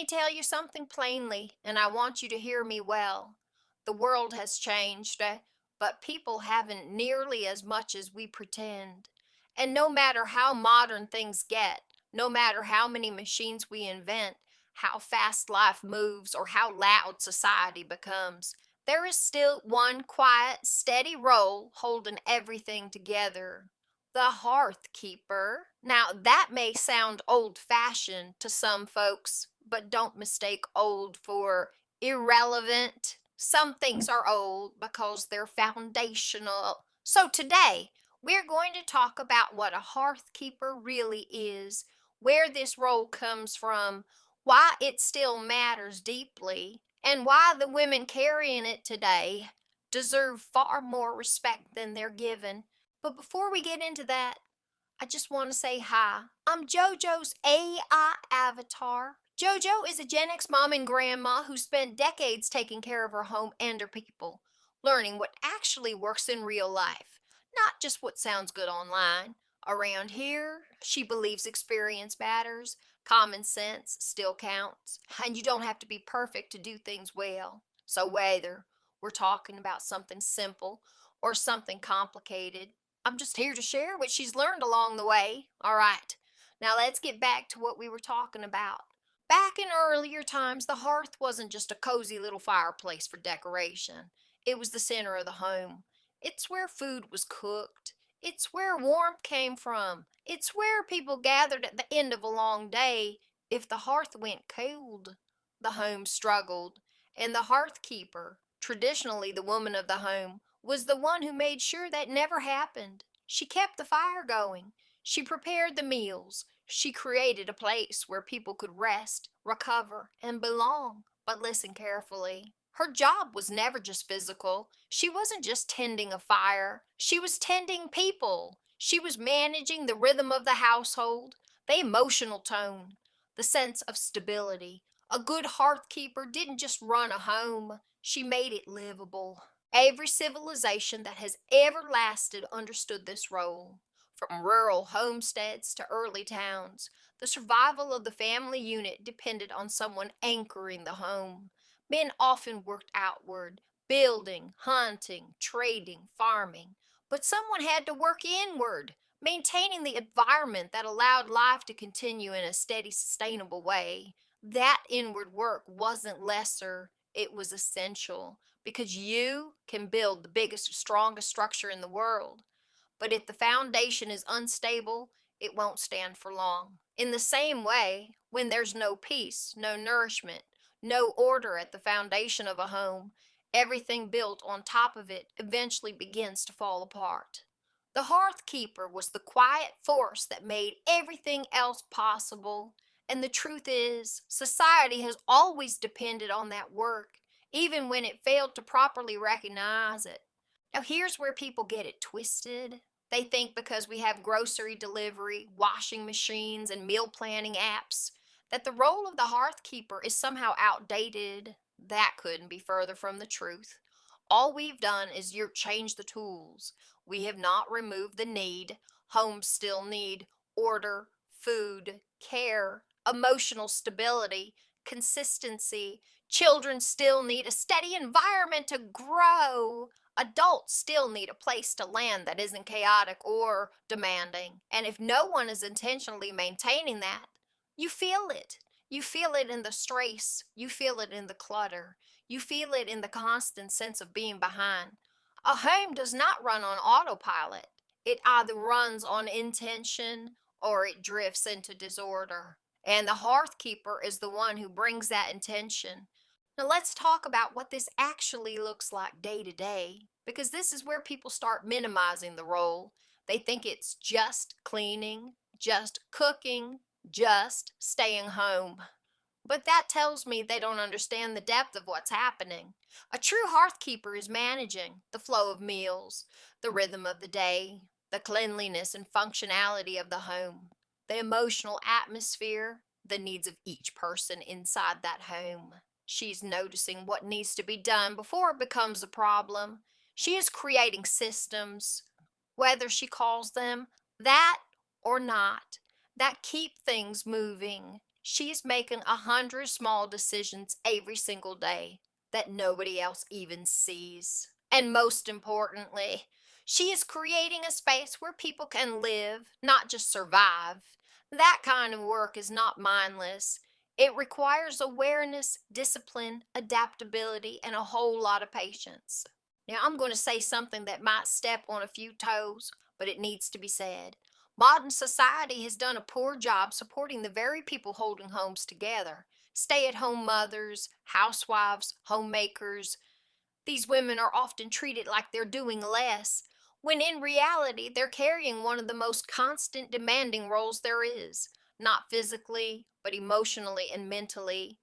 me tell you something plainly, and I want you to hear me well. The world has changed, but people haven't nearly as much as we pretend. And no matter how modern things get, no matter how many machines we invent, how fast life moves, or how loud society becomes, there is still one quiet, steady role holding everything together: the hearth keeper. Now, that may sound old fashioned to some folks, but don't mistake old for irrelevant. Some things are old because they're foundational. So, today, we're going to talk about what a hearth keeper really is, where this role comes from, why it still matters deeply, and why the women carrying it today deserve far more respect than they're given. But before we get into that, I just want to say hi. I'm JoJo's AI avatar. JoJo is a Gen X mom and grandma who spent decades taking care of her home and her people, learning what actually works in real life, not just what sounds good online. Around here, she believes experience matters, common sense still counts, and you don't have to be perfect to do things well. So, whether we're talking about something simple or something complicated, I'm just here to share what she's learned along the way. All right, now let's get back to what we were talking about. Back in earlier times, the hearth wasn't just a cozy little fireplace for decoration. It was the center of the home. It's where food was cooked. It's where warmth came from. It's where people gathered at the end of a long day. If the hearth went cold, the home struggled. And the hearth keeper, traditionally the woman of the home, was the one who made sure that never happened. She kept the fire going. She prepared the meals. She created a place where people could rest, recover, and belong. But listen carefully. Her job was never just physical. She wasn't just tending a fire. She was tending people. She was managing the rhythm of the household, the emotional tone, the sense of stability. A good hearth keeper didn't just run a home, she made it livable. Every civilization that has ever lasted understood this role. From rural homesteads to early towns, the survival of the family unit depended on someone anchoring the home. Men often worked outward, building, hunting, trading, farming. But someone had to work inward, maintaining the environment that allowed life to continue in a steady, sustainable way. That inward work wasn't lesser, it was essential, because you can build the biggest, strongest structure in the world. But if the foundation is unstable, it won't stand for long. In the same way, when there's no peace, no nourishment, no order at the foundation of a home, everything built on top of it eventually begins to fall apart. The hearth keeper was the quiet force that made everything else possible. And the truth is, society has always depended on that work, even when it failed to properly recognize it. Now, here's where people get it twisted. They think because we have grocery delivery, washing machines, and meal planning apps, that the role of the hearth keeper is somehow outdated. That couldn't be further from the truth. All we've done is change the tools. We have not removed the need. Homes still need order, food, care, emotional stability, consistency. Children still need a steady environment to grow. Adults still need a place to land that isn't chaotic or demanding. And if no one is intentionally maintaining that, you feel it. You feel it in the stress. You feel it in the clutter. You feel it in the constant sense of being behind. A home does not run on autopilot. It either runs on intention or it drifts into disorder. And the hearth keeper is the one who brings that intention. Now, let's talk about what this actually looks like day to day, because this is where people start minimizing the role. They think it's just cleaning, just cooking, just staying home. But that tells me they don't understand the depth of what's happening. A true hearth keeper is managing the flow of meals, the rhythm of the day, the cleanliness and functionality of the home, the emotional atmosphere, the needs of each person inside that home. She's noticing what needs to be done before it becomes a problem. She is creating systems, whether she calls them that or not, that keep things moving. She's making 100 small decisions every single day that nobody else even sees. And most importantly, she is creating a space where people can live, not just survive. That kind of work is not mindless. It requires awareness, discipline, adaptability, and a whole lot of patience. Now, I'm going to say something that might step on a few toes, but it needs to be said. Modern society has done a poor job supporting the very people holding homes together. Stay at home mothers, housewives, homemakers. These women are often treated like they're doing less, when in reality, they're carrying one of the most constant demanding roles there is, not physically, but emotionally and mentally.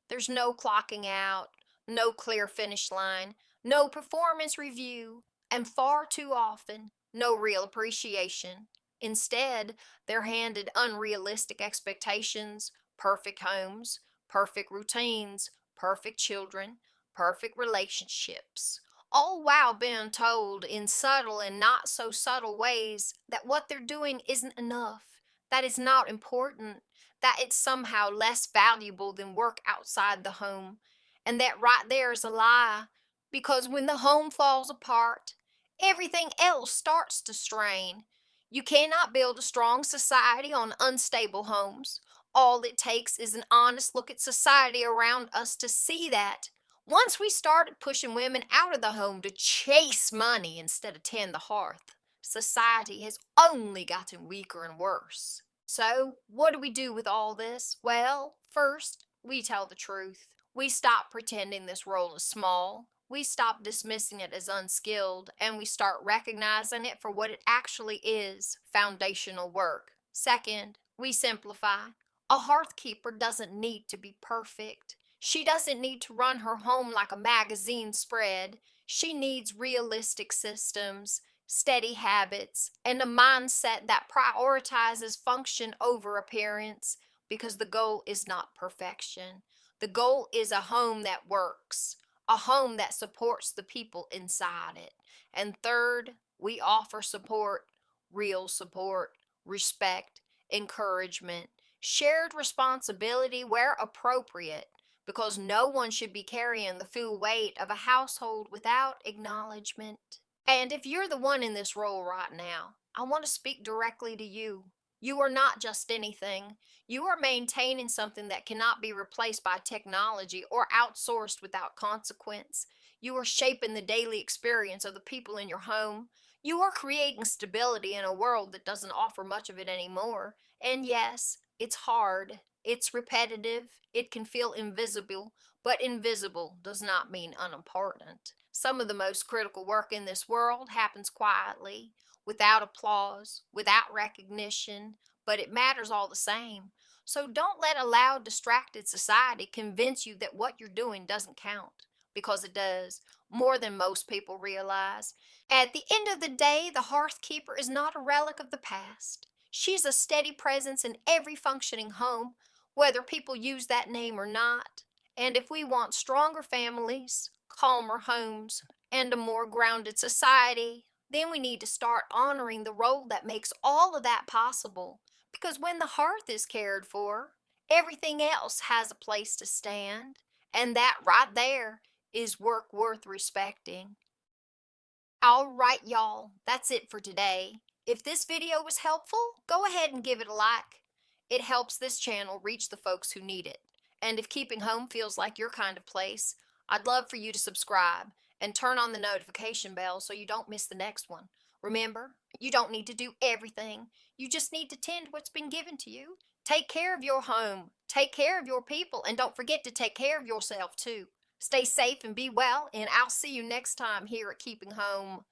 There's no clocking out, no clear finish line, no performance review, and far too often, no real appreciation. Instead, they're handed unrealistic expectations, perfect homes, perfect routines, perfect children, perfect relationships, all while being told in subtle and not so subtle ways that what they're doing isn't enough, that it's not important, that it's somehow less valuable than work outside the home. And that right there is a lie, because when the home falls apart, everything else starts to strain. You cannot build a strong society on unstable homes. All it takes is an honest look at society around us to see that. Once we started pushing women out of the home to chase money instead of tend the hearth, society has only gotten weaker and worse. So, what do we do with all this? Well, first, we tell the truth. We stop pretending this role is small. We stop dismissing it as unskilled, and we start recognizing it for what it actually is: foundational work. Second, we simplify. A hearthkeeper doesn't need to be perfect. She doesn't need to run her home like a magazine spread. She needs realistic systems, steady habits, and a mindset that prioritizes function over appearance, because the goal is not perfection. The goal is a home that works, a home that supports the people inside it. And third, we offer support, real support, respect, encouragement, shared responsibility where appropriate, because no one should be carrying the full weight of a household without acknowledgement. And if you're the one in this role right now, I want to speak directly to you. You are not just anything. You are maintaining something that cannot be replaced by technology or outsourced without consequence. You are shaping the daily experience of the people in your home. You are creating stability in a world that doesn't offer much of it anymore. And yes, it's hard. It's repetitive. It can feel invisible, but invisible does not mean unimportant. Some of the most critical work in this world happens quietly, without applause, without recognition, but it matters all the same. So don't let a loud, distracted society convince you that what you're doing doesn't count, because it does, more than most people realize. At the end of the day, the hearth keeper is not a relic of the past. She's a steady presence in every functioning home, whether people use that name or not. And if we want stronger families, calmer homes, and a more grounded society, then we need to start honoring the role that makes all of that possible. Because when the hearth is cared for, everything else has a place to stand. And that right there is work worth respecting. All right, y'all, that's it for today. If this video was helpful, go ahead and give it a like. It helps this channel reach the folks who need it. And if keeping home feels like your kind of place, I'd love for you to subscribe and turn on the notification bell so you don't miss the next one. Remember, you don't need to do everything. You just need to tend what's been given to you. Take care of your home, take care of your people, and don't forget to take care of yourself too. Stay safe and be well, and I'll see you next time here at Keeping Home.